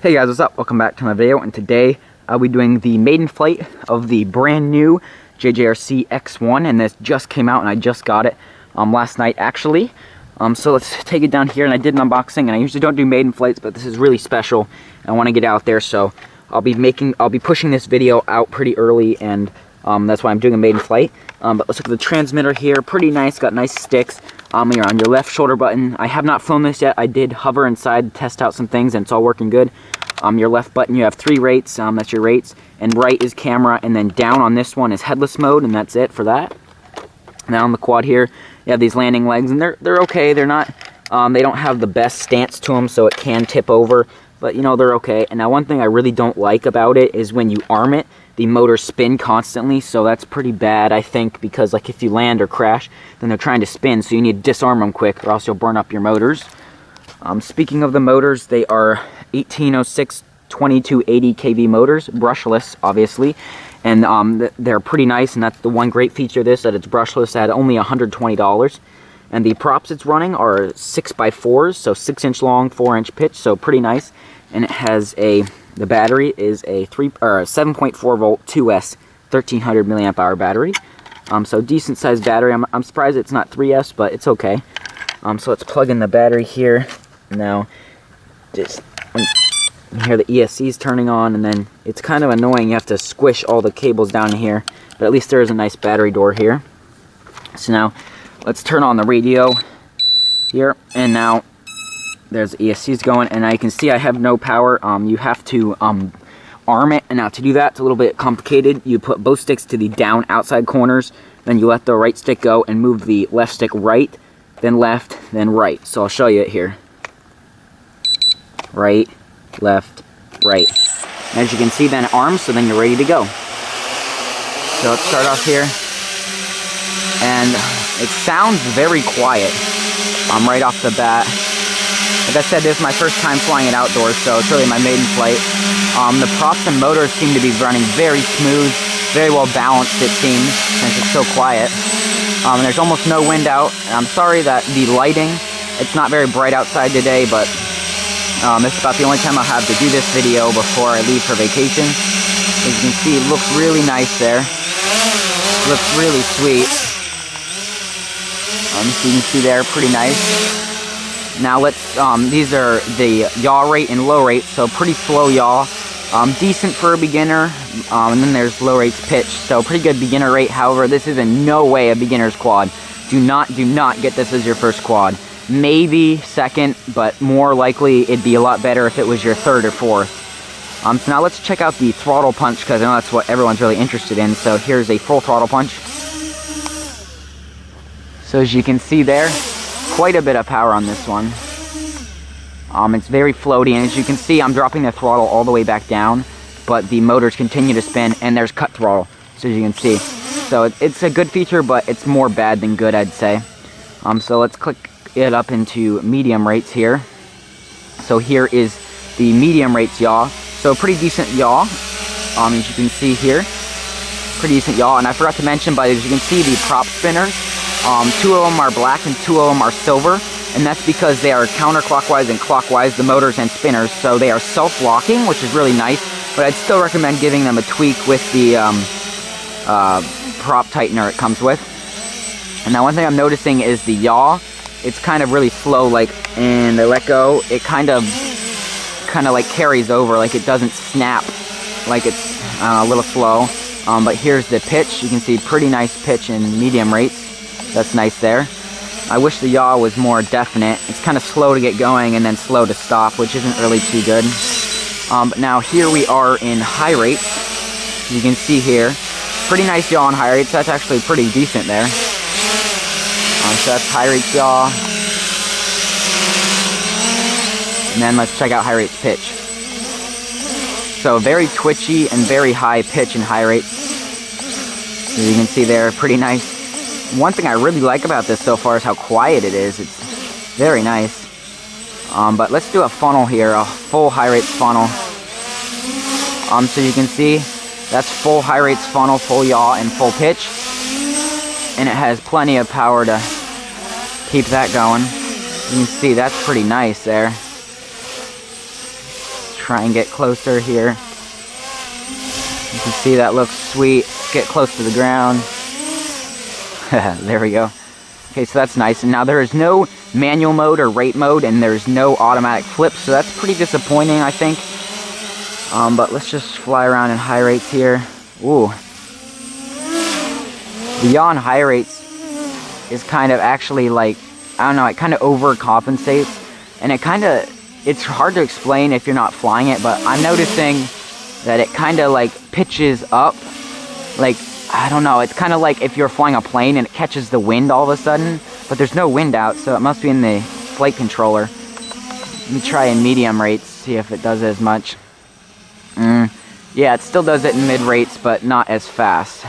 Hey guys, what's up? Welcome back to my video, and today I'll be doing the maiden flight of the brand new JJRC X1, and this just came out and I just got it last night actually. So let's take it down here, and I did an unboxing, and I usually don't do maiden flights, but this is really special. I want to get out there, so I'll be pushing this video out pretty early, and that's why I'm doing a maiden flight. But let's look at the transmitter here. Pretty nice, got nice sticks. You're on your left shoulder button. I have not flown this yet. I did hover inside, test out some things, and it's all working good. Your left button, you have 3 rates, that's your rates, and right is camera, and then down on this one is headless mode, and that's it for that. Now on the quad here, you have these landing legs, and they're okay. They're not, they don't have the best stance to them, so it can tip over, but you know, they're okay. And now one thing I really don't like about it is when you arm it, the motors spin constantly, so that's pretty bad, I think, because like if you land or crash, then they're trying to spin, so you need to disarm them quick, or else you'll burn up your motors. Speaking of the motors, they are 1806 2280 kV motors, brushless, obviously, and they're pretty nice, and that's the one great feature of this, that it's brushless at only $120. And the props it's running are 6x4s, so 6-inch long, 4-inch pitch, so pretty nice. And it has the battery is a 7.4 volt 2S 1300 milliamp hour battery. So decent sized battery. I'm surprised it's not 3S, but it's okay. So let's plug in the battery here. Now, just you hear the ESC's turning on, and then it's kind of annoying. You have to squish all the cables down in here, but at least there is a nice battery door here. So now, let's turn on the radio here, and now there's ESC's going, and now you can see I have no power. You have to arm it, and now to do that, it's a little bit complicated. You put both sticks to the down outside corners, then you let the right stick go and move the left stick right, then left, then right. So I'll show you it here. Right, left, right. And as you can see, then it arms, so then you're ready to go. So let's start off here, and it sounds very quiet right off the bat. Like I said, this is my first time flying it outdoors, so it's really my maiden flight. The props and motors seem to be running very smooth, very well balanced, it seems, since it's so quiet. There's almost no wind out, and I'm sorry that the lighting, it's not very bright outside today, but this is about the only time I'll have to do this video before I leave for vacation. As you can see, it looks really nice there. It looks really sweet. So you can see there, pretty nice. Now let's, these are the yaw rate and low rate, so pretty slow yaw. Decent for a beginner, and then there's low rates pitch, so pretty good beginner rate. However, this is in no way a beginner's quad. Do not get this as your first quad. Maybe second, but more likely it'd be a lot better if it was your third or fourth. So now let's check out the throttle punch, because I know that's what everyone's really interested in. So here's a full throttle punch. So as you can see there, quite a bit of power on this one. It's very floaty, and as you can see, I'm dropping the throttle all the way back down, but the motors continue to spin, and there's cut throttle, so as you can see. So it's a good feature, but it's more bad than good, I'd say. So let's click it up into medium rates here. So here is the medium rates yaw. So pretty decent yaw, as you can see here. Pretty decent yaw, and I forgot to mention, but as you can see, the prop spinners, 2 of them are black and 2 of them are silver, and that's because they are counterclockwise and clockwise, the motors and spinners, so they are self-locking, which is really nice, but I'd still recommend giving them a tweak with the prop tightener it comes with. And now one thing I'm noticing is the yaw, it's kind of really slow, like, and I let go, it kind of like carries over, like it doesn't snap, like it's a little slow. But here's the pitch. You can see pretty nice pitch in medium rates. That's nice there. I wish the yaw was more definite. It's kind of slow to get going and then slow to stop, which isn't really too good. But now here we are in high rates. You can see here, pretty nice yaw on high rates. That's actually pretty decent there. So that's high rates yaw. And then let's check out high rates pitch. So very twitchy and very high pitch and high rates. As you can see there, pretty nice. One thing I really like about this so far is how quiet it is. It's very nice. But let's do a funnel here, a full high rates funnel. So you can see, that's full high rates funnel, full yaw, and full pitch. And it has plenty of power to keep that going. You can see that's pretty nice there. try and get closer here. You can see that looks sweet. Get close to the ground. There we go. Okay, so that's nice. And now there is no manual mode or rate mode, and there's no automatic flip, so that's pretty disappointing, I think. But let's just fly around in high rates here. Ooh. The yaw in high rates is kind of actually like, I don't know, it kind of overcompensates. And it's hard to explain if you're not flying it, but I'm noticing that it kind of like pitches up. Like, I don't know, it's kind of like if you're flying a plane and it catches the wind all of a sudden, but there's no wind out, so it must be in the flight controller. Let me try in medium rates, see if it does as much. Yeah, it still does it in mid rates, but not as fast.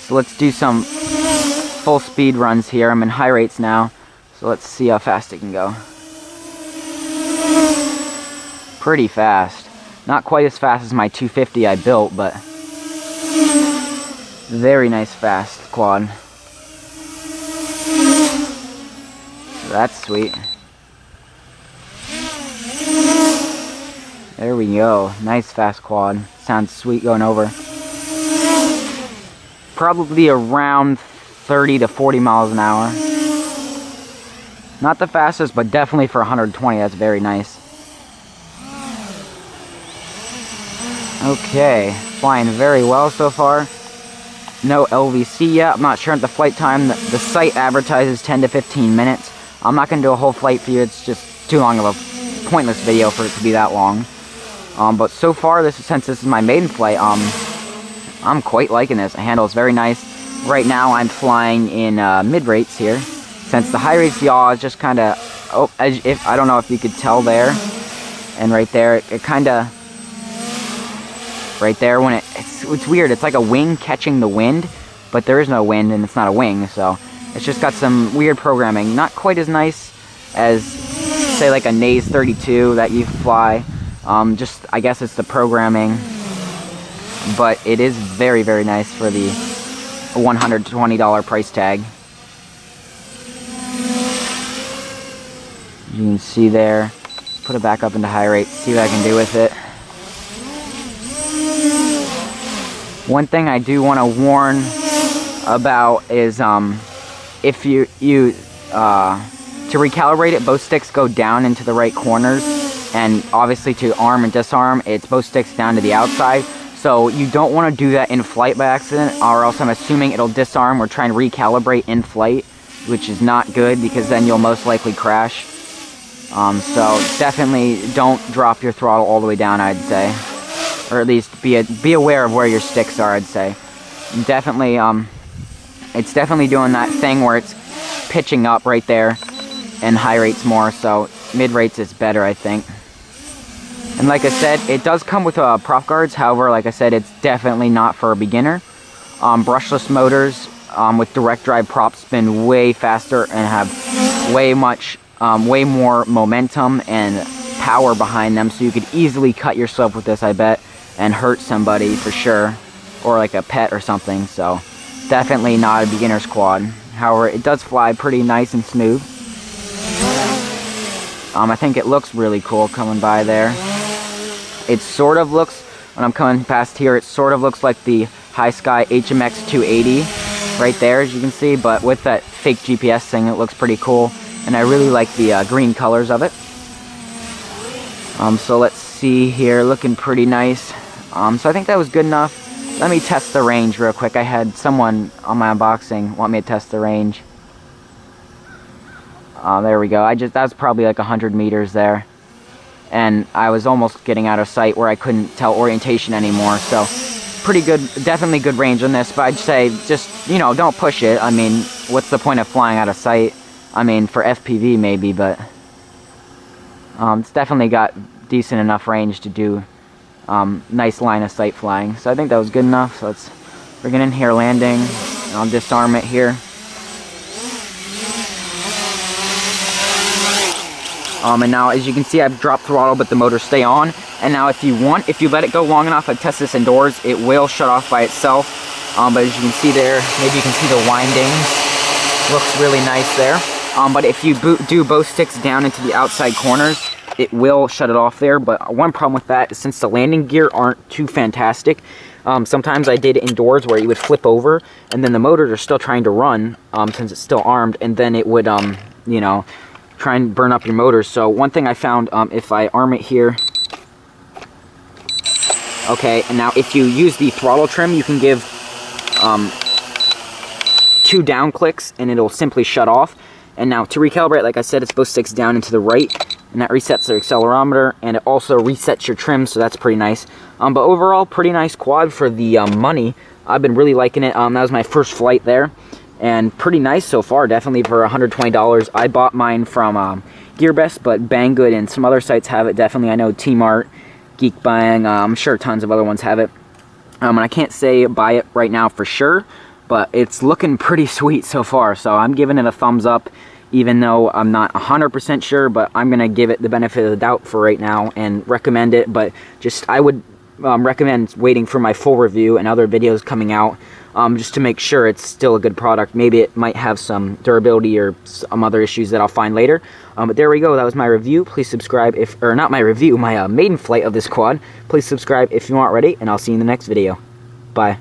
So let's do some full speed runs here. I'm in high rates now, so let's see how fast it can go. Pretty fast. Not quite as fast as my 250 I built, but very nice fast quad. So that's sweet. There we go. Nice fast quad. Sounds sweet going over. Probably around 30 to 40 miles an hour. Not the fastest, but definitely for 120, that's very nice. Okay, flying very well so far. No LVC yet. I'm not sure at the flight time. The site advertises 10 to 15 minutes. I'm not going to do a whole flight for you. It's just too long of a pointless video for it to be that long. But so far, since this is my maiden flight, I'm quite liking this. The handle is very nice. Right now, I'm flying in mid rates here. Since the high rates yaw is just kind of, I don't know if you could tell there, and right there, it kind of, right there, when it's weird. It's like a wing catching the wind, but there is no wind, and it's not a wing, so it's just got some weird programming. Not quite as nice as, say, like a Naze 32 that you fly. Just, I guess it's the programming, but it is very, very nice for the $120 price tag. You can see there. Put it back up into high rate, see what I can do with it. One thing I do want to warn about is if you to recalibrate it, both sticks go down into the right corners, and obviously to arm and disarm, it's both sticks down to the outside. So you don't want to do that in flight by accident, or else I'm assuming it'll disarm or try and recalibrate in flight, which is not good because then you'll most likely crash. So definitely don't drop your throttle all the way down, I'd say, or at least be aware of where your sticks are, I'd say. Definitely, it's definitely doing that thing where it's pitching up right there, and high rates more, so mid rates is better, I think. And like I said, it does come with prop guards. However, like I said, it's definitely not for a beginner. Brushless motors with direct drive props spin way faster and have way more momentum and power behind them. So you could easily cut yourself with this, I bet, and hurt somebody for sure, or like a pet or something. So definitely not a beginner's quad. However, it does fly pretty nice and smooth. I think it looks really cool coming by there. It sort of looks, when I'm coming past here, it sort of looks like the High Sky HMX 280 right there, as you can see, but with that fake GPS thing, it looks pretty cool, and I really like the green colors of it. So let's see here, looking pretty nice. So I think that was good enough. Let me test the range real quick. I had someone on my unboxing want me to test the range. There we go. That was probably like 100 meters there. And I was almost getting out of sight where I couldn't tell orientation anymore. So pretty good, definitely good range on this. But I'd say just, you know, don't push it. I mean, what's the point of flying out of sight? I mean, for FPV maybe, but it's definitely got decent enough range to do nice line of sight flying. So I think that was good enough. So let's bring it in here, landing. And I'll disarm it here. And now, as you can see, I've dropped throttle, but the motors stay on. And now, if you let it go long enough, I test this indoors, it will shut off by itself. But as you can see there, maybe you can see the windings. Looks really nice there. But if you do both sticks down into the outside corners, it will shut it off there. But one problem with that is since the landing gear aren't too fantastic, sometimes I did indoors where you would flip over and then the motors are still trying to run since it's still armed, and then it would, you know, try and burn up your motors. So one thing I found, if I arm it here, okay, and now if you use the throttle trim, you can give 2 down clicks and it'll simply shut off. And now to recalibrate, like I said, it's both sticks down and to the right, and that resets the accelerometer, and it also resets your trim, so that's pretty nice. But overall, pretty nice quad for the money. I've been really liking it. That was my first flight there, and pretty nice so far, definitely for $120. I bought mine from GearBest, but Banggood and some other sites have it, definitely. I know T-Mart, Geekbuying, I'm sure tons of other ones have it. And I can't say buy it right now for sure, but it's looking pretty sweet so far, so I'm giving it a thumbs up, even though I'm not 100% sure, but I'm going to give it the benefit of the doubt for right now and recommend it. But just, I would recommend waiting for my full review and other videos coming out, just to make sure it's still a good product. Maybe it might have some durability or some other issues that I'll find later. But there we go, that was my review. Please subscribe if, or not my review, my maiden flight of this quad. Please subscribe if you aren't already, and I'll see you in the next video. Bye.